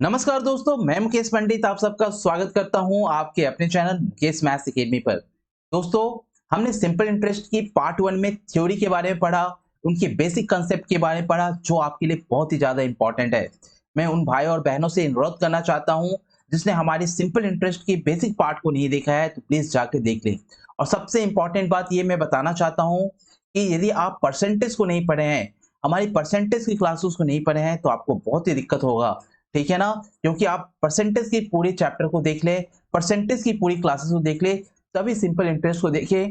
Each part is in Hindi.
नमस्कार दोस्तों, मैं मुकेश पंडित आप सबका स्वागत करता हूं आपके अपने चैनल मुकेश मैथ्स एकेडमी पर। दोस्तों, हमने सिंपल इंटरेस्ट की पार्ट 1 में थ्योरी के बारे में पढ़ा, उनके बेसिक कंसेप्ट के बारे में पढ़ा जो आपके लिए बहुत ही ज्यादा इंपॉर्टेंट है। मैं उन भाई और बहनों से अनुरोध करना चाहता हूं जिसने हमारी सिंपल इंटरेस्ट की बेसिक पार्ट को नहीं देखा है तो प्लीज जाके देख लें। और सबसे इंपॉर्टेंट बात ये मैं बताना चाहता हूँ कि यदि आप परसेंटेज को नहीं पढ़े हैं, हमारी परसेंटेज की क्लासेस को नहीं पढ़े हैं तो आपको बहुत ही दिक्कत होगा। ठीक है ना? क्योंकि आप परसेंटेज की पूरी चैप्टर को देख ले, परसेंटेज की पूरी क्लासेस को देख ले, तभी सिंपल इंटरेस्ट को देखे,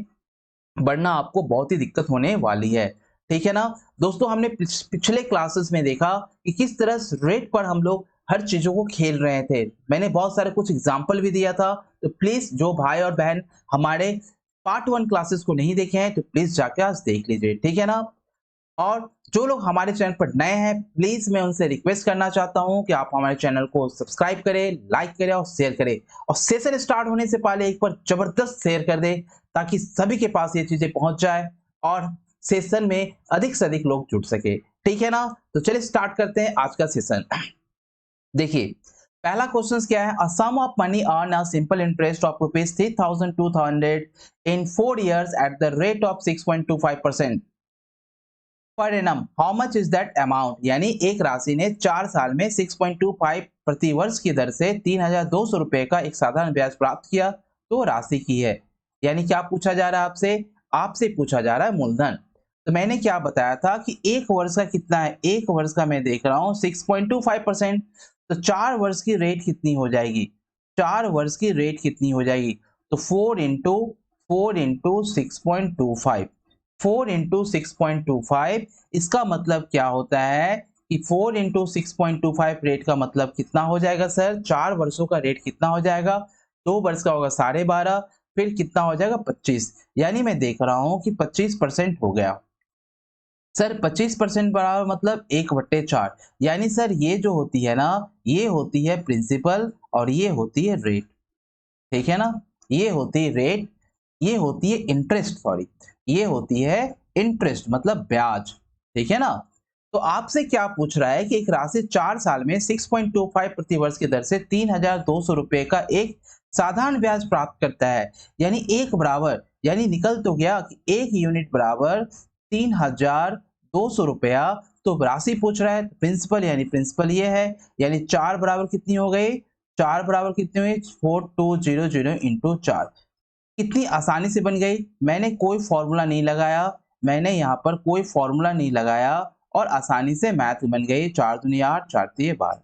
वरना आपको बहुत ही दिक्कत होने वाली है। ठीक है ना? दोस्तों, हमने पिछले क्लासेस में देखा कि किस तरह रेट पर हम लोग हर चीजों को खेल रहे थे। मैंने बहुत सारे कुछ एग्जाम्पल भी दिया था, तो प्लीज जो भाई और बहन हमारे पार्ट 1 क्लासेस को नहीं देखे हैं तो प्लीज जाके आज देख लीजिए। ठीक है ना? और जो लोग हमारे चैनल पर नए हैं, प्लीज मैं उनसे रिक्वेस्ट करना चाहता हूं कि आप हमारे चैनल को सब्सक्राइब करें, लाइक करें और शेयर करें। और सेशन स्टार्ट होने से पहले एक बार जबरदस्त शेयर कर दें ताकि सभी के पास ये चीजें पहुंच जाए और सेशन में अधिक से अधिक लोग जुड़ सके। ठीक है ना? तो चलिए स्टार्ट करते हैं आज का सेशन। देखिए, पहला क्वेश्चन क्या है। A sum of money earn a simple interest of rupees 3200 in 4 years at the rate of 6.25% per annum, how much is that amount. यानी एक राशि ने 4 साल में 6.25 प्रति वर्ष की दर से 3200 रुपए का एक साधारण ब्याज प्राप्त किया तो राशि की है। यानी क्या पूछा जा रहा है आपसे? आपसे पूछा जा रहा है मूलधन। तो मैंने क्या बताया था कि एक वर्ष का कितना है? एक वर्ष का मैं देख रहा हूं 6.25%। तो 4 वर्ष की रेट कितनी हो जाएगी? 4 वर्ष की रेट कितनी हो जाएगी? तो 4 इंटू 6.25, 4 इंटू 6.25। इसका मतलब क्या होता है कि 4 इंटू 6.25 रेट का मतलब कितना हो जाएगा सर? 4 वर्षों का रेट कितना हो जाएगा? 2 वर्ष का होगा 12.5, फिर कितना हो जाएगा? 25। यानी मैं देख रहा हूं कि 25% हो गया। सर 25% बराबर मतलब 1/4। यानी सर ये जो होती है ना, ये होती है प्रिंसिपल और ये होती है रेट। ठीक है ना? ये होती है रेट, ये होती है इंटरेस्ट, सॉरी, ये होती है इंटरेस्ट मतलब ब्याज। ठीक है ना? तो आपसे क्या पूछ रहा है कि एक राशि 4 साल में 6.25 प्रति वर्ष की दर से 3200 रुपए का एक साधारण ब्याज प्राप्त करता है। यानी एक बराबर, यानी निकल तो गया कि एक यूनिट बराबर 3200 रुपया। तो राशि पूछ रहा है, प्रिंसिपल, यानी प्रिंसिपल ये है। यानी 4 बराबर कितनी हो गई? 4 बराबर कितनी हुई? 4200 इंटू 4। कितनी आसानी से बन गई। मैंने कोई फॉर्मूला नहीं लगाया, मैंने यहाँ पर कोई फॉर्मूला नहीं लगाया और आसानी से मैथ बन गई। 4 दूनी 8, 4 तिये 12,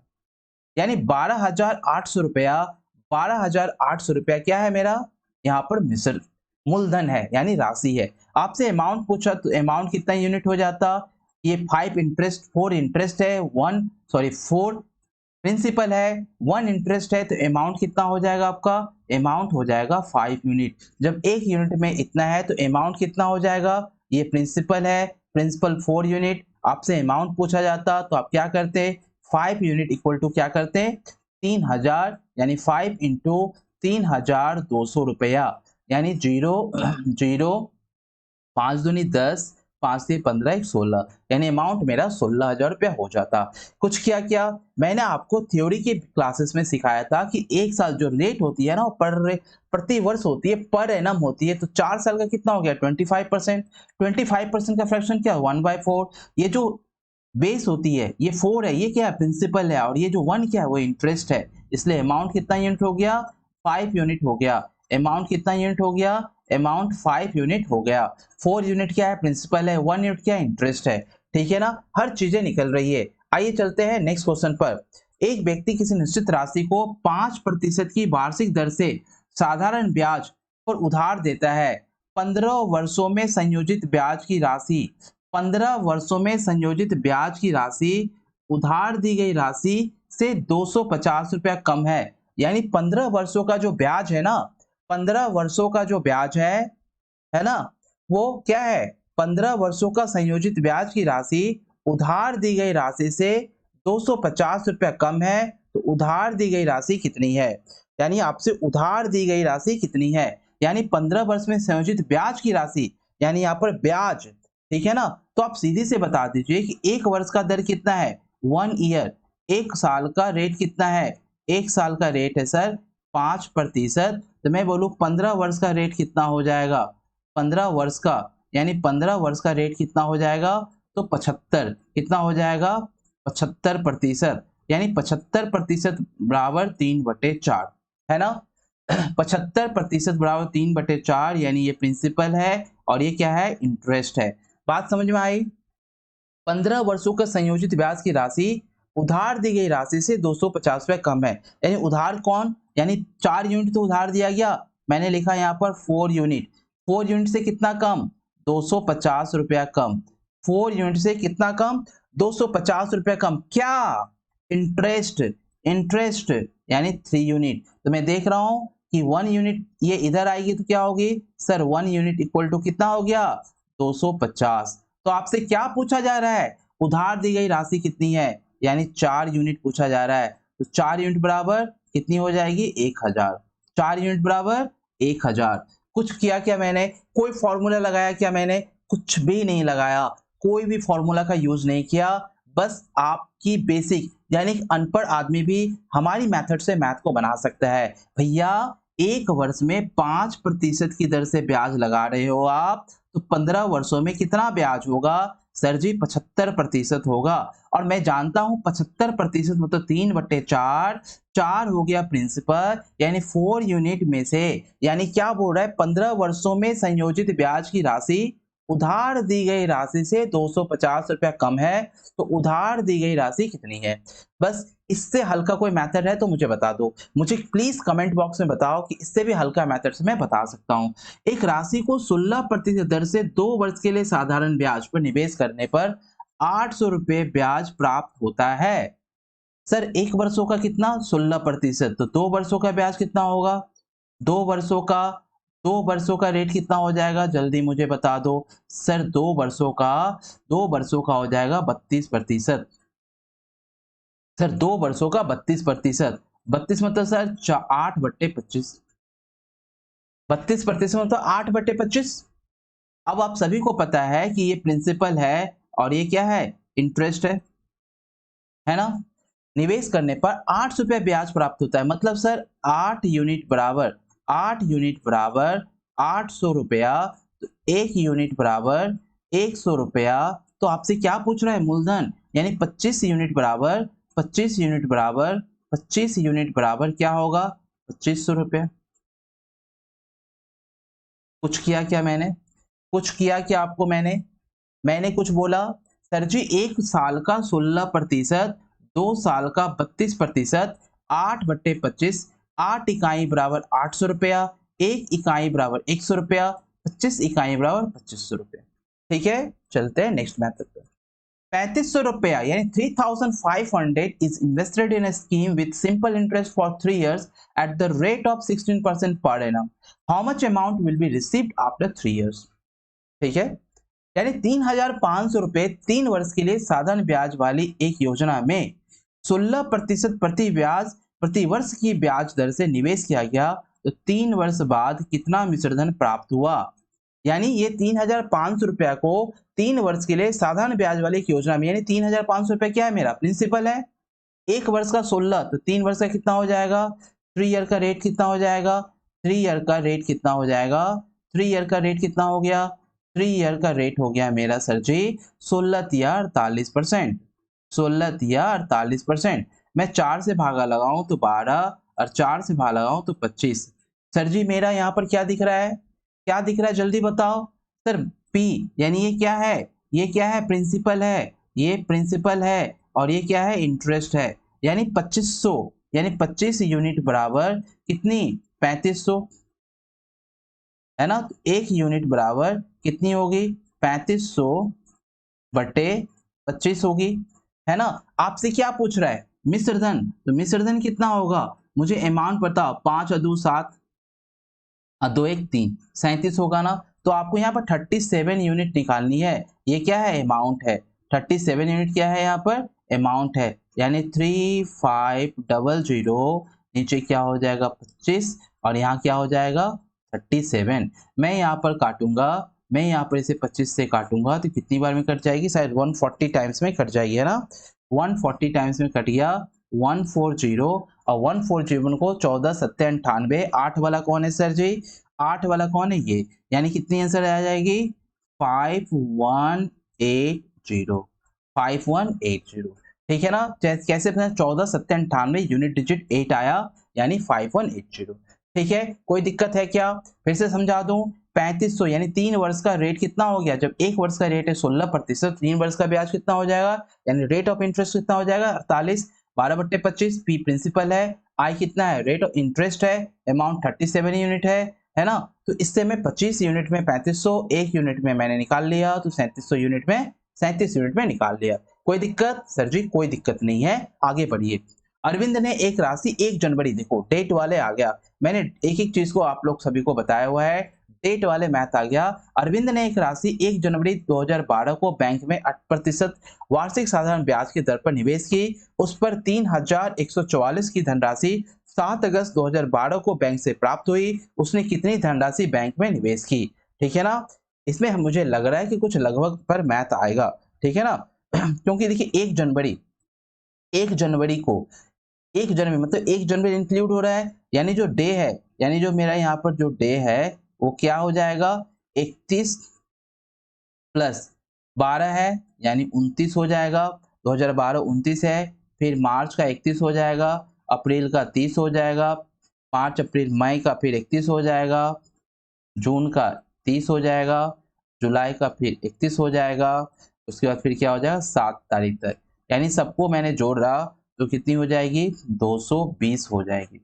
यानी 12,800 रुपया। 12,800 रुपया क्या है मेरा? यहाँ पर मिश्र मूलधन है, यानी राशि है। आपसे अमाउंट पूछा तो अमाउंट कितना यूनिट हो जाता? ये 5 इंटरेस्ट, 4 इंटरेस्ट है, 4 प्रिंसिपल है, 1 इंटरेस्ट है, तो अमाउंट कितना हो जाएगा आपका? अमाउंट हो जाएगा 5 यूनिट। जब एक यूनिट में इतना है तो अमाउंट कितना हो जाएगा? ये प्रिंसिपल है, प्रिंसिपल 4 यूनिट। आपसे अमाउंट पूछा जाता तो आप क्या करते? 5 यूनिट इक्वल टू क्या करते? 3000, यानी 5 इंटू 3200 रुपया। यानी 0 5 दूनी 10, 5 से 15, 1 16, यानी अमाउंट मेरा 16,000 रुपया हो जाता। कुछ क्या किया, मैंने आपको थ्योरी की क्लासेस में सिखाया था कि एक साल जो रेट होती है ना वो प्रति वर्ष होती है, पर एनम होती है। तो 4 साल का कितना हो गया? 25%। 25% का फ्रैक्शन क्या? 1/4। ये जो बेस होती है ये 4 है, ये क्या है? प्रिंसिपल है। और ये जो 1 क्या है? वो इंटरेस्ट है। इसलिए अमाउंट कितना यूनिट हो गया? 5 यूनिट हो गया। अमाउंट कितना यूनिट हो गया? अमाउंट 5 यूनिट हो गया। 4 यूनिट क्या है? प्रिंसिपल है। 1 यूनिट क्या है? इंटरेस्ट है। ठीक है ना? हर चीजें निकल रही है। आइए चलते हैं नेक्स्ट क्वेश्चन पर। एक व्यक्ति किसी निश्चित राशि को 5% की वार्षिक दर से साधारण ब्याज पर उधार देता है। 15 वर्षों में संयोजित ब्याज की राशि, 15 वर्षों में संयोजित ब्याज की राशि उधार दी गई राशि से 250 रुपया कम है। यानी 15 वर्षों का जो ब्याज है ना, 15 वर्षों का जो ब्याज है ना, वो क्या है? 15 वर्षों का संयोजित ब्याज की राशि उधार दी गई राशि से 250 रुपया कम है। तो उधार दी गई राशि कितनी है? यानी आपसे उधार दी गई राशि कितनी है? यानी 15 वर्ष में संयोजित ब्याज की राशि, यानी यहाँ पर ब्याज। ठीक है ना? तो आप सीधी से बता दीजिए कि एक वर्ष का दर कितना है? 1 ईयर। एक साल का रेट कितना है? एक साल का रेट है सर 5%। तो मैं बोलूँ 15 वर्ष का रेट कितना हो जाएगा? 15 वर्ष का, यानी 15 वर्ष का रेट कितना हो जाएगा? तो 75। कितना हो जाएगा? 75%, यानी 75% बराबर 3/4, है ना? 75% बराबर 3/4, यानी ये प्रिंसिपल है और ये क्या है? इंटरेस्ट है। बात समझ में आई? 15 वर्षों का संयोजित ब्याज की राशि उधार दी गई राशि से 250 रुपए कम है। यानी उधार कौन? यानी 4 यूनिट तो उधार दिया गया, मैंने लिखा यहाँ पर 4 यूनिट। 4 यूनिट से कितना कम? 250 रुपया कम। 4 यूनिट से कितना कम? 250 रुपया कम। क्या? इंटरेस्ट। इंटरेस्ट यानी 3 यूनिट। तो मैं देख रहा हूं कि 1 यूनिट ये इधर आएगी तो क्या होगी सर? 1 यूनिट इक्वल टू कितना हो गया? 250। तो आपसे क्या पूछा जा रहा है? उधार दी गई राशि कितनी है? यानी 4 यूनिट पूछा जा रहा है। तो 4 यूनिट बराबर कितनी हो जाएगी? 1000। 4 यूनिट बराबर 1000। कुछ किया क्या मैंने? कोई फॉर्मूला लगाया क्या मैंने? कुछ भी नहीं लगाया, कोई भी फॉर्मूला का यूज नहीं किया। बस आपकी बेसिक, यानी अनपढ़ आदमी भी हमारी मेथड से मैथ को बना सकता है। भैया एक वर्ष में 5% की दर से ब्याज लगा रहे हो आप, तो 15 वर्षों में कितना ब्याज होगा? सर जी 75% होगा। और मैं जानता हूं 75% मतलब 3/4, 4 हो गया प्रिंसिपल, यानी 4 यूनिट में से, यानी क्या बोल रहा है? 15 वर्षों में संयोजित ब्याज की राशि उधार दी गई राशि से 250 रुपया कम है। तो उधार दी गई राशि कितनी है? बस इससे हल्का कोई मेथड है तो मुझे बता दो। मुझे प्लीज कमेंट बॉक्स में बताओ कि इससे भी हल्का मेथड से मैं बता सकता हूं। एक राशि को 16% दर से 2 वर्ष के लिए साधारण ब्याज पर निवेश करने पर 800 रुपये ब्याज प्राप्त होता है। सर एक वर्षों का कितना? 16%। तो 2 वर्षों का ब्याज कितना होगा? 2 वर्षों का, 2 वर्षों का रेट कितना हो जाएगा? जल्दी मुझे बता दो। सर 2 वर्षों का हो जाएगा 32%। सर 2 वर्षों का 32%। 32 मतलब सर 8/25। 32% मतलब 8/25। अब आप सभी को पता है कि ये प्रिंसिपल है और ये क्या है? इंटरेस्ट है ना? निवेश करने पर 800 रुपया ब्याज प्राप्त होता है। मतलब सर 8 यूनिट बराबर 800 रुपया। तो 1 यूनिट बराबर 100 रुपया। तो आपसे क्या पूछ रहा है? मूलधन, यानी 25 यूनिट बराबर 25 यूनिट बराबर 25 यूनिट बराबर क्या होगा? 2500 रुपया। कुछ किया क्या मैंने? कुछ किया क्या आपको मैंने कुछ बोला? सर जी एक साल का 16%, 2 साल का 32%, 8/25, 8 इकाई बराबर 800 रुपया, 1 इकाई बराबर 100 रुपया, 25 इकाई बराबर 2500 रुपया। ठीक है, चलते हैं नेक्स्ट मेथड पे। 3500 रुपया यानी 3500 is invested in a scheme with simple interest for 3 years at the rate of 16% per annum. How much amount will be received after 3 years? ठीक है, यानी 3500 रुपए 3 वर्ष के लिए साधारण ब्याज वाली एक योजना में 16% प्रति वर्ष की ब्याज दर से निवेश किया गया, तो 3 वर्ष बाद कितना मिश्रधन प्राप्त हुआ? यानी ये 3500 रुपया को 3 वर्ष के लिए साधारण ब्याज वाली एक योजना में, यानी 3500 रुपया क्या है? मेरा प्रिंसिपल है। एक वर्ष का 16, तो 3 वर्ष का कितना हो जाएगा? 3 ईयर का रेट कितना हो जाएगा? 3 ईयर का रेट कितना हो जाएगा? 3 ईयर का रेट कितना हो गया? 3 ईयर का रेट हो गया मेरा सर जी 16 या 48%। 16 या 48%। मैं 4 से भागा लगाऊं तो 12 और 4 से भागा लगाऊं तो 25। सर जी मेरा यहाँ पर क्या दिख रहा है? क्या दिख रहा है जल्दी बताओ। सर पी, यानी ये क्या है? ये क्या है? प्रिंसिपल है। ये प्रिंसिपल है और ये क्या है? इंटरेस्ट है। यानी 2500, यानी 25 यूनिट बराबर कितनी? 3500, है ना? तो 1 यूनिट बराबर कितनी होगी? 3500 बटे 25 होगी, है ना? आपसे क्या पूछ रहा है? मिश्रधन। तो मिश्रधन कितना होगा? मुझे अमाउंट बताओ। 5 और 2 7 और 2 1 3, 37 होगा ना? तो आपको यहाँ पर 37 यूनिट निकालनी है। ये क्या है? अमाउंट है। 37 यूनिट क्या है? यहाँ पर अमाउंट है। यानी 3500, नीचे क्या हो जाएगा? 25 और यहाँ क्या हो जाएगा? 37। मैं यहाँ पर काटूंगा, मैं यहाँ पर इसे 25 से काटूंगा तो कितनी बार में कट जाएगी? शायद 140 टाइम्स में कट जाएगी, है ना? 140 टाइम्स में कट गया 140 और 140 को 14 सत्ते 98 8 वाला कौन है सर जी 8 वाला कौन है ये यानी कितनी आंसर आ जाएगी 5180 5180 ठीक है ना कैसे 14 सत्ते 98 यूनिट डिजिट 8 आया यानी 5180 ठीक है कोई दिक्कत है क्या फिर से समझा दूं 3500 यानी 3 वर्ष का रेट कितना हो गया जब 1 वर्ष का रेट है 16% 3 वर्ष का ब्याज कितना हो जाएगा यानी रेट ऑफ इंटरेस्ट कितना हो जाएगा 48 12/25 पी प्रिंसिपल है आई कितना है रेट ऑफ इंटरेस्ट है अमाउंट 37 यूनिट है ना तो इससे मैं 25 यूनिट में 3500 1 यूनिट में मैंने निकाल लिया तो 3700 यूनिट में 37 यूनिट में निकाल लिया कोई दिक्कत सर जी कोई दिक्कत नहीं है आगे बढ़िए अरविंद ने एक राशि 1 जनवरी देखो डेट वाले आ गया मैंने एक एक चीज को आप लोग सभी को बताया हुआ है डेट वाले मैथ आ गया अरविंद ने एक राशि 1 जनवरी 2012 को बैंक में 8% वार्षिक साधारण ब्याज की दर पर निवेश की उस पर 3144 की धनराशि 7 अगस्त 2012 को बैंक से प्राप्त हुई उसने कितनी धनराशि बैंक में निवेश की ठीक है ना इसमें मुझे लग रहा है कि कुछ लगभग पर मैथ आएगा ठीक है ना क्योंकि देखिए 1 जनवरी को 1 जनवरी मतलब 1 जनवरी इंक्लूड हो रहा है यानी जो डे है यानी जो मेरा यहाँ पर जो डे है वो क्या हो जाएगा 31 प्लस 12 है यानी 29 हो जाएगा 2012 29 है फिर मार्च का 31 हो जाएगा अप्रैल का 30 हो जाएगा 5 अप्रैल मई का फिर 31 हो जाएगा जून का 30 हो जाएगा जुलाई का फिर 31 हो जाएगा उसके बाद फिर क्या हो जाएगा 7 तारीख तक यानी सबको मैंने जोड़ रहा तो कितनी हो जाएगी 220 हो जाएगी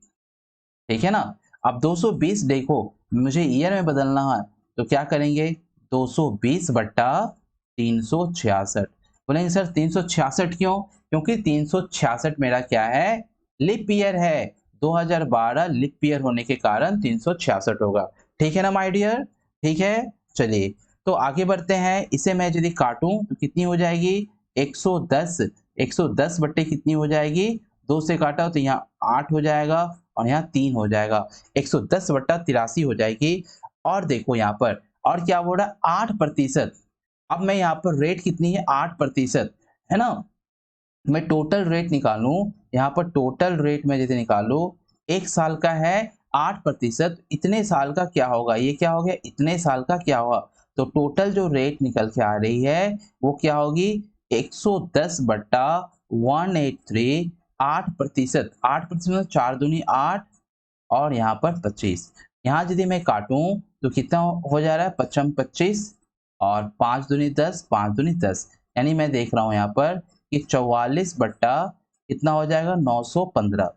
ठीक है ना अब 220 देखो मुझे ईयर में बदलना है तो क्या करेंगे 220 बट्टा 366 बोलेंगे सर 366 क्यों क्योंकि 366 मेरा क्या है लिप ईयर है 2012 लिप ईयर होने के कारण 366 होगा ठीक है ना माय डियर ठीक है चलिए तो आगे बढ़ते हैं इसे मैं यदि काटूं तो कितनी हो जाएगी 110 110 बट्टे कितनी हो जाएगी 2 से काटा तो यहाँ 8 हो जाएगा और यहाँ 3 हो जाएगा 110 बट्टा 83 हो जाएगी और देखो यहाँ पर और क्या बोल रहा है 8%। अब मैं यहाँ पर रेट कितनी है 8% है ना मैं टोटल रेट निकालूं यहाँ पर टोटल रेट में यदि निकालूं 1 साल का है 8% इतने साल का क्या होगा ये क्या हो गया इतने साल का क्या होगा तो टोटल जो रेट निकल के आ रही है वो क्या होगी 110 बट्टा 183 8% 8% 4 दूनी 8 और यहाँ पर 25 यहाँ यदि मैं काटूं तो कितना हो जा रहा है 25 और 5 दूनी 10 5 दूनी 10 यानी मैं देख रहा हूँ यहाँ पर कि 44 बट्टा कितना हो जाएगा 915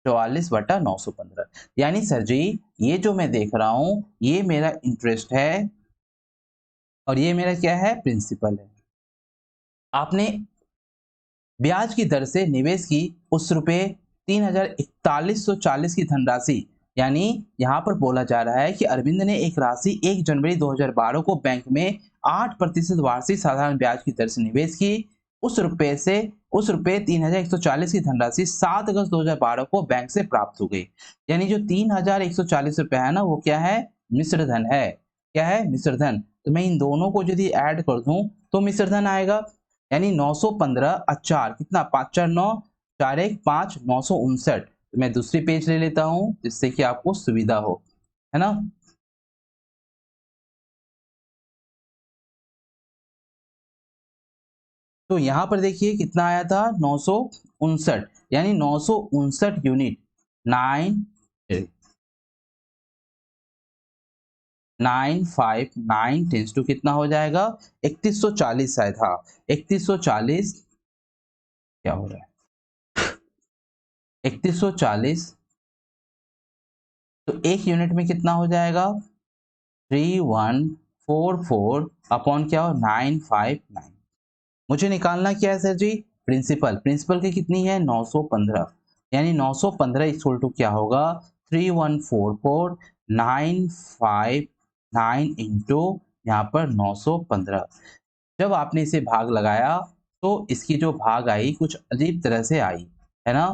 44 बट्टा 915 यानी सर जी ये जो मैं देख रहा हूँ ये मेरा इंटरेस्ट है और ये मेरा क्या है प्रिंसिपल है आपने ब्याज की दर से निवेश की उस रुपए 3,4140 की धनराशि यानी यहाँ पर बोला जा रहा है कि अरविंद ने एक राशि 1 जनवरी 2012 को बैंक में 8% वार्षिक साधारण ब्याज की दर से निवेश की उस रुपए 3,140 की धनराशि 7 अगस्त 2012 को बैंक से प्राप्त हो गई यानी जो 3,140 रुपए है ना वो क्या है मिश्र धन है क्या है मिश्र धन तो मैं इन दोनों को यदि ऐड कर दूं तो मिश्र धन आएगा यानी 915 4 कितना 5 4 9 4 1 5 959 तो मैं दूसरी पेज ले लेता हूं जिससे कि आपको सुविधा हो है ना तो यहां पर देखिए कितना आया था 959 यानी 959 यूनिट 959 टेंस टू कितना हो जाएगा 3140 शायद हाँ 3140 क्या हो रहा है 3140 तो एक यूनिट में कितना हो जाएगा 3144 अपॉन क्या हो 959 मुझे निकालना क्या है सर जी प्रिंसिपल प्रिंसिपल की कितनी है 915 यानी 915 इक्वल टू क्या होगा 3144959 इंटू यहाँ पर 915 जब आपने इसे भाग लगाया तो इसकी जो भाग आई कुछ अजीब तरह से आई है ना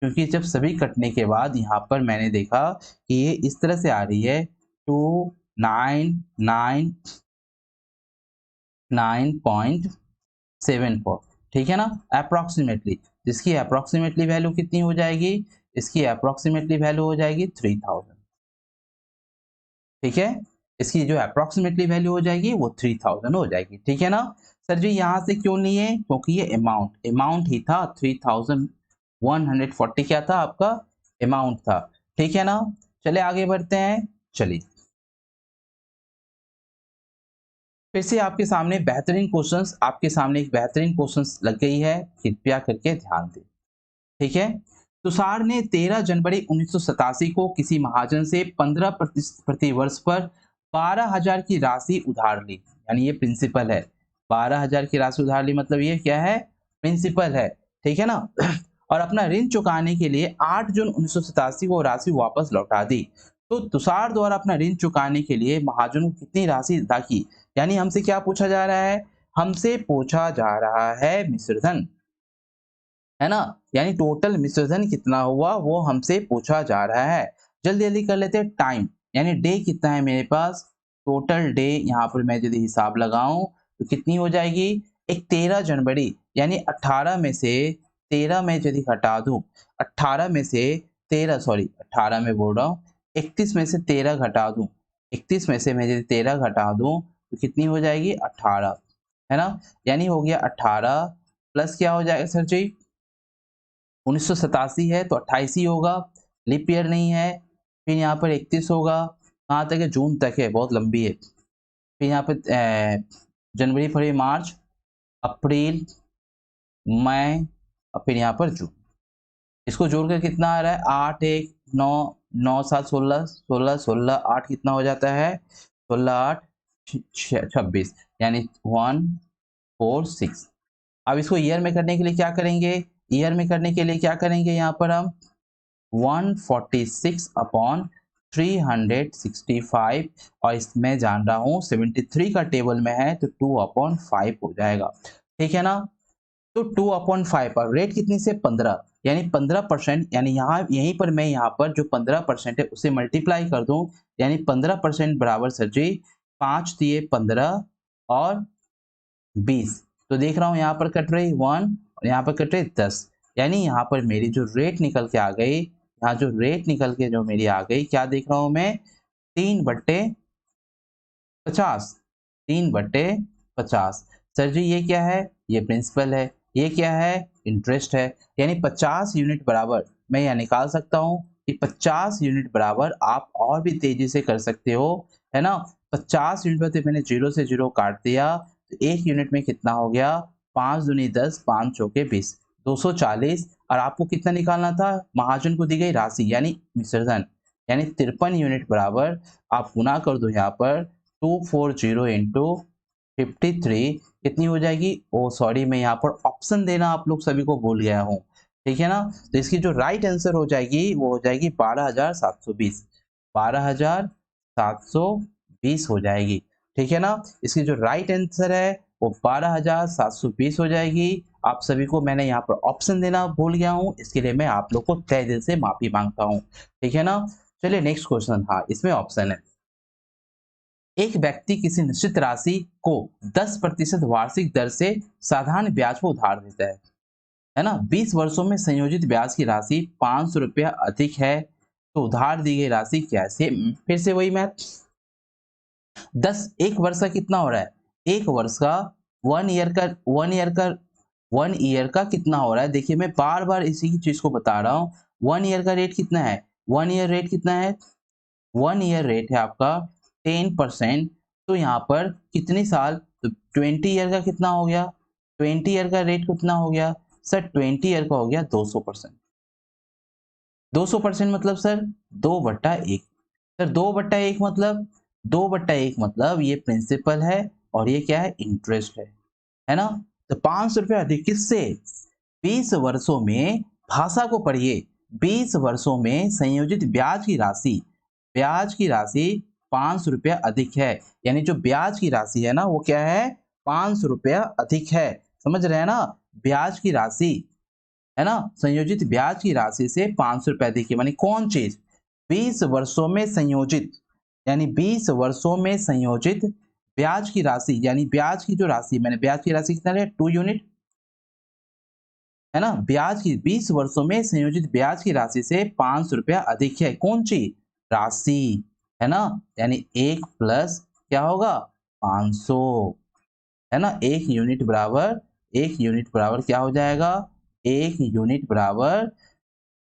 क्योंकि जब सभी कटने के बाद यहाँ पर मैंने देखा कि ये इस तरह से आ रही है 299.74 ठीक ठीक है ना, अप्रोक्सीमेटली। जिसकी अप्रोक्सीमेटली वैल्यू कितनी हो जाएगी, इसकी अप्रोक्सीमेटली वैल्यू हो जाएगी 3000। ठीक है, इसकी जो अप्रोक्सीमेटली वैल्यू हो जाएगी वो 3000 हो जाएगी। ठीक है ना सर जी, यहां से क्यों लिए, क्योंकि ये अमाउंट ही था 3140 क्या था आपका अमाउंट था। ठीक है ना, चले आगे बढ़ते हैं। चलिए फिर से आपके सामने बेहतरीन क्वेश्चंस, आपके सामने एक बेहतरीन क्वेश्चंस लग गई है, कृपया करके ध्यान दें। ठीक है, तुषार ने 13 जनवरी 1987 को किसी महाजन से 15 प्रति वर्ष पर 12,000 की राशि उधार ली, यानी ये प्रिंसिपल है। 12,000 की राशि उधार ली मतलब ये क्या है, प्रिंसिपल है। ठीक है ना और अपना ऋण चुकाने के लिए 8 जून 1987 को राशि वापस लौटा दी। तो तुषार द्वारा अपना ऋण चुकाने के लिए महाजन को कितनी राशि अदा की, यानी हमसे क्या पूछा जा रहा है, हमसे पूछा जा रहा है मिश्रधन, है ना, यानी टोटल मिश्रधन कितना हुआ वो हमसे पूछा जा रहा है। जल्दी जल्दी कर लेते हैं। टाइम यानी डे कितना है मेरे पास, टोटल डे यहाँ पर मैं यदि हिसाब लगाऊं तो कितनी हो जाएगी, एक 13 जनवरी यानी 18 में से 13 में यदि हटा दूं, 18 में से 13 सॉरी 18 में बोल रहा हूँ, 31 में से 13 घटा दूं, 31 में से मैं यदि 13 घटा दूं तो कितनी हो जाएगी 18, है ना, यानी हो गया 18 प्लस क्या हो जाएगा सर जी, 1987 है तो 28 ही होगा, लीप ईयर नहीं है। फिर यहाँ पर 31 होगा, कहाँ तक है, जून तक है, बहुत लंबी है। फिर यहाँ पे जनवरी फरवरी मार्च अप्रैल मई और फिर यहाँ पर जून, इसको जोड़कर कितना आ रहा है, 8 1 9 9 7 16 16 16 8 कितना हो जाता है, 16 8 26 यानी 146। अब इसको ईयर में करने के लिए क्या करेंगे, ईयर में करने के लिए क्या करेंगे, यहाँ पर हम 146 अपॉन 365 और इसमें जान रहा हूँ 73 का टेबल में है तो 2/5 हो जाएगा। ठीक है ना, तो 2/5 पर रेट कितनी से 15 यानी 15%, यानी यहाँ यहीं पर मैं यहाँ पर जो 15% है उसे मल्टीप्लाई कर दूं, यानी 15% बराबर सर जी 5 दिए 15 और 20, तो देख रहा हूँ यहाँ पर कट रही 1 और यहाँ पर कट रही 10, यानी यहाँ पर मेरी जो रेट निकल के आ गई, यहाँ जो रेट निकल के जो मेरी आ गई क्या देख रहा हूँ मैं, 3/50, 3/50। सर जी ये क्या है, ये प्रिंसिपल है, ये क्या है, इंटरेस्ट है, यानी 50 यूनिट बराबर मैं यहाँ निकाल सकता हूँ कि 50 यूनिट बराबर, आप और भी तेजी से कर सकते हो, है ना। 50 यूनिट में तो मैंने 0 से 0 काट दिया तो 1 यूनिट में कितना हो गया, 5 दूनी 10 5 चौके 20, 240। और आपको कितना निकालना था, महाजन को दी गई राशि यानी मिश्रधन, यानी 53 यूनिट बराबर, आप गुना कर दो यहाँ पर 240 इंटू 53 कितनी हो जाएगी, ओ सॉरी मैं यहाँ पर ऑप्शन देना आप लोग सभी को भूल गया हूँ। ठीक है ना, तो इसकी जो राइट आंसर हो जाएगी वो हो जाएगी 12,720, 12,720 हो जाएगी। ठीक है ना, इसकी जो राइट आंसर है वो 12,720 हो जाएगी। आप सभी को मैंने यहाँ पर ऑप्शन देना भूल गया हूँ, इसके लिए मैं आप लोग को तहे दिल से माफी मांगता हूँ। ठीक है ना, चलिए नेक्स्ट क्वेश्चन, हाँ इसमें ऑप्शन है, एक व्यक्ति किसी निश्चित राशि को 10% वार्षिक दर से साधारण ब्याज पर उधार देता है ना, 20 वर्षों में संयोजित ब्याज की राशि 500 रुपया अधिक है, तो उधार दी गई राशि क्या है, फिर से वही मैथ, 1 वर्ष का कितना हो रहा है, एक वर्ष का, 1 ईयर का कितना हो रहा है, देखिए मैं बार बार इसी की चीज को बता रहा हूँ, 1 ईयर का रेट कितना है, 1 ईयर रेट कितना है, 1 ईयर रेट है आपका 10%, तो यहाँ पर कितने साल, तो 20 ईयर का कितना हो गया, 20 ईयर का रेट कितना हो गया सर, 20 ईयर का हो गया 200%, 200% मतलब सर 2/1, सर 2/1 मतलब, 2/1 मतलब ये प्रिंसिपल है और ये क्या है, इंटरेस्ट है ना। तो 500 रुपये अधिक किससे, 20 वर्षों में, भाषा को पढ़िए, 20 वर्षों में संयोजित ब्याज की राशि 500 रुपया अधिक है, यानी जो ब्याज की राशि है ना वो क्या है, 500 रुपया अधिक है, समझ रहे हैं ना, ब्याज की राशि है ना, संयोजित ब्याज की राशि से 500 रुपया अधिक है, यानी कौन चीज, 20 वर्षों में संयोजित, यानी 20 वर्षों में संयोजित ब्याज की राशि, यानी ब्याज की जो राशि, मैंने ब्याज की राशि कितना लिया 2 यूनिट, है ना, ब्याज की 20 वर्षों में संयोजित ब्याज की राशि से 500 रुपया अधिक है। कौन सी राशि, है ना, यानी 1 प्लस क्या होगा 500, है ना, 1 यूनिट बराबर क्या हो जाएगा, 1 यूनिट बराबर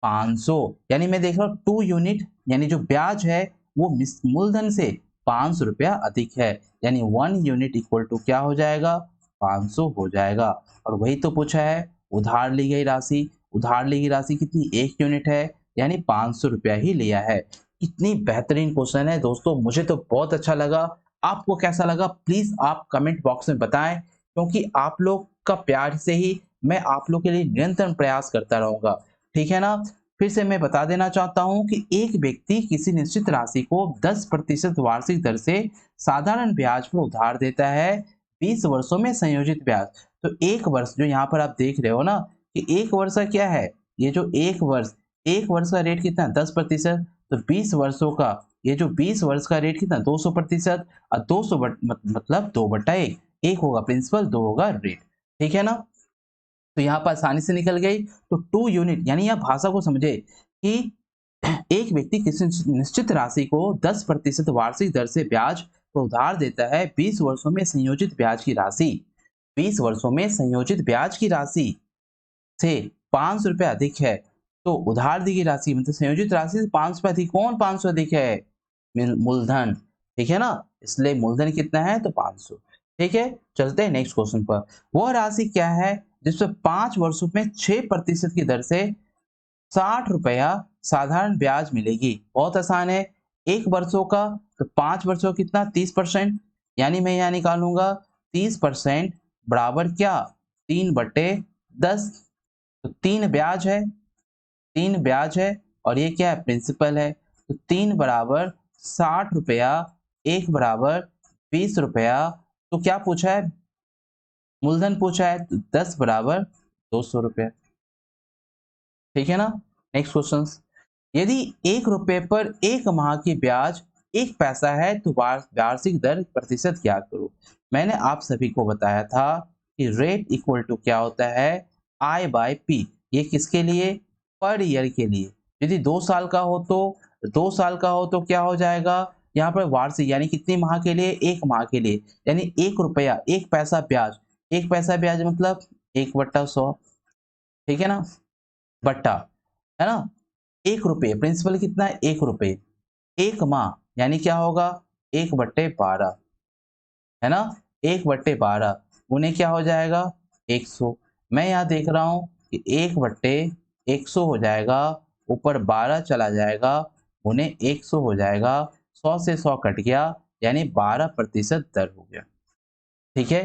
500, यानी मैं देख रहा हूँ 2 यूनिट, यानी जो ब्याज है वो मूलधन से 500 रुपया अधिक है, यानी 1 यूनिट इक्वल टू क्या हो जाएगा 500 हो जाएगा। और वही तो पूछा है, उधार ली गई राशि, उधार ली गई राशि कितनी 1 यूनिट है, यानी 500 रुपया ही लिया है। कितनी बेहतरीन क्वेश्चन है दोस्तों, मुझे तो बहुत अच्छा लगा। आपको कैसा लगा प्लीज आप कमेंट बॉक्स में बताएं, क्योंकि आप लोग का प्यार से ही मैं आप लोग के लिए निरंतर प्रयास करता रहूंगा, ठीक है ना। फिर से मैं बता देना चाहता हूं कि एक व्यक्ति किसी निश्चित राशि को 10% वार्षिक दर से साधारण ब्याज पर उधार देता है 20 वर्षों में संयोजित ब्याज। तो एक वर्ष जो यहाँ पर आप देख रहे हो ना कि एक वर्ष का क्या है, ये जो एक वर्ष का रेट कितना 10%, तो 20 वर्षों का ये जो 20 वर्ष का रेट कितना 200%, और 200 मतलब 2/1, एक होगा प्रिंसिपल 2 होगा रेट, ठीक है ना। तो यहाँ पर आसानी से निकल गई। तो 2 यूनिट यानी यह भाषा को समझे कि एक व्यक्ति किसी निश्चित राशि को 10% वार्षिक दर से ब्याज पर उधार देता है 20 वर्षों में संयोजित ब्याज की राशि, 20 वर्षों में संयोजित ब्याज की राशि से 500 रुपये अधिक है। तो उधार दी गई राशि मतलब संयोजित राशि से 500 रुपये अधिक, कौन 500 अधिक है, मूलधन, ठीक है ना, इसलिए मूलधन कितना है तो 500, ठीक है। चलते हैं नेक्स्ट क्वेश्चन पर। वह राशि क्या है जिसपे 5 वर्षों में 6% की दर से 60 रुपया साधारण ब्याज मिलेगी। बहुत आसान है, एक वर्षों का तो 5 वर्षों कितना 30%, यानी मैं यहाँ निकालूंगा 30% बराबर क्या 3/10, तो 3 ब्याज है, 3 ब्याज है और ये क्या है प्रिंसिपल है। तो 3 बराबर 60 रुपया, 1 बराबर 20 रुपया, तो क्या पूछा है मूलधन पूछा है, तो 10 बराबर 200 रुपया, ठीक है ना। नेक्स्ट क्वेश्चन, यदि 1 रुपये पर 1 माह की ब्याज 1 पैसा है तो वार्षिक दर प्रतिशत ज्ञात करो। मैंने आप सभी को बताया था कि रेट इक्वल टू क्या होता है I/P, ये किसके लिए पर ईयर के लिए। यदि 2 साल का हो तो 2 साल का हो तो क्या हो जाएगा यहाँ पर वार्षिक, यानी कितनी माह के लिए 1 माह के लिए, यानी 1 रुपया 1 पैसा ब्याज, 1 पैसा ब्याज मतलब 1/100, ठीक है ना, बट्टा, है ना, 1 रुपये प्रिंसिपल कितना है 1 रुपये, 1 माह यानी क्या होगा 1/12, है ना, 1/12 उन्हें क्या हो जाएगा 100। मैं यहाँ देख रहा हूँ कि 1/100 हो जाएगा, ऊपर 12 चला जाएगा, उन्हें 100 हो जाएगा, 100 से 100 कट गया, यानी 12% दर हो गया, ठीक है।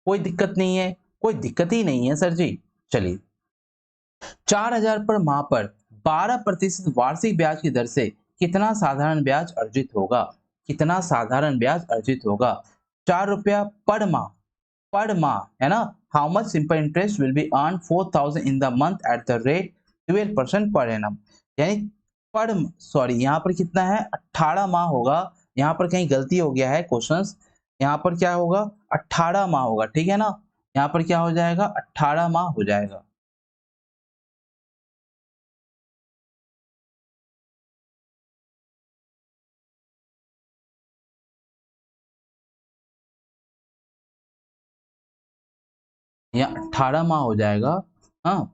कोई दिक्कत नहीं है, कोई दिक्कत ही नहीं है सर जी। चलिए 4000 पर माह पर 12% वार्षिक ब्याज की दर से कितना साधारण ब्याज अर्जित होगा, कितना साधारण ब्याज अर्जित होगा, 4 रुपया पर माह, है ना। How much simple interest will be earn 4000 in the month eight the rate 12% per annum, यानी पर सॉरी यहाँ पर कितना है 18 माह होगा, यहाँ पर कहीं गलती हो गया है क्वेश्चंस, यहाँ पर क्या होगा 18 माह होगा, ठीक है ना, यहाँ पर क्या हो जाएगा 18 माह हो जाएगा। यहाँ 18 माह हो जाएगा, हाँ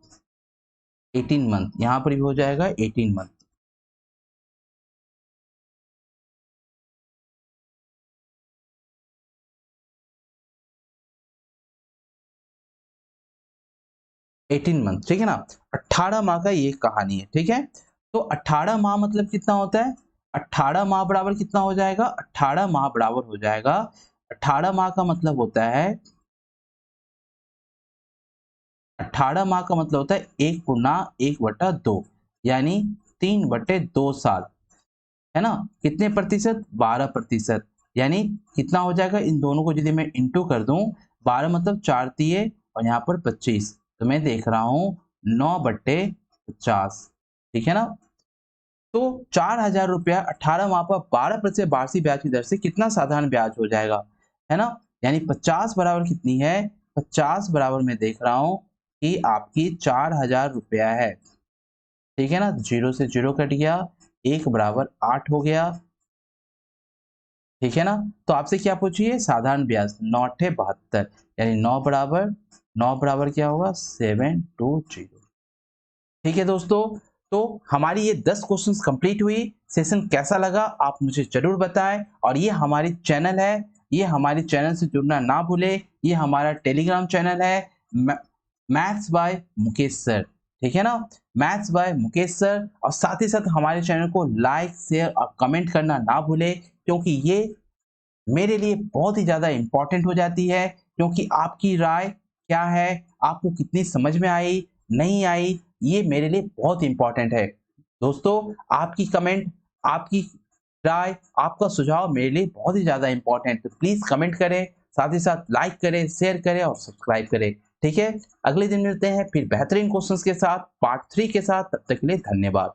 18 मंथ, यहाँ पर भी हो जाएगा 18 मंथ, 18 मंथ, ठीक है ना। 18 माह का ये कहानी है, ठीक है। तो 18 माह मतलब कितना होता है, 18 माह बराबर कितना हो जाएगा, 18 माह बराबर हो जाएगा, 18 माह का मतलब होता है 18 माह का मतलब होता है 1 × 1/2, यानी 3/2 साल, है ना। कितने प्रतिशत 12%, यानी कितना हो जाएगा इन दोनों को यदि मैं इंटू कर दूं, 12 मतलब 4 तिये और यहाँ पर 25, तो मैं देख रहा हूँ 9/50, ठीक है ना। तो 4000 रुपया 18 माह पर 12% वार्षिक ब्याज की दर से कितना साधारण ब्याज हो जाएगा, है ना, यानी 50 बराबर कितनी है 50 बराबर मैं देख रहा हूँ कि आपकी 4000 रुपया है। ठीक है ना, 0 से 0 कट गया, 1 बराबर 8 हो गया। ठीक है ना, तो आपसे क्या पूछिए, साधारण ब्याज 9 यानी 9 बराबर क्या होगा 720। ठीक है दोस्तों, तो हमारी ये 10 क्वेश्चंस कंप्लीट हुई। सेशन कैसा लगा आप मुझे जरूर बताएं, और ये हमारी चैनल है, ये हमारे चैनल से जुड़ना ना भूले। ये हमारा टेलीग्राम चैनल है, मैथ्स बाय मुकेश सर। ठीक है ना, मैथ्स बाय मुकेश सर। और साथ ही साथ हमारे चैनल को लाइक शेयर और कमेंट करना ना भूले, क्योंकि ये मेरे लिए बहुत ही ज़्यादा इम्पोर्टेंट हो जाती है। क्योंकि आपकी राय क्या है, आपको कितनी समझ में आई, नहीं आई, ये मेरे लिए बहुत इम्पोर्टेंट है। दोस्तों, आपकी कमेंट, आपकी राय, आपका सुझाव मेरे लिए बहुत ही ज़्यादा इम्पोर्टेंट है। तो प्लीज़ कमेंट करें, साथ ही साथ लाइक करें, शेयर करें और सब्सक्राइब करें। ठीक है, अगले दिन मिलते हैं फिर बेहतरीन क्वेश्चंस के साथ, पार्ट 3 के साथ। तब तक के लिए धन्यवाद।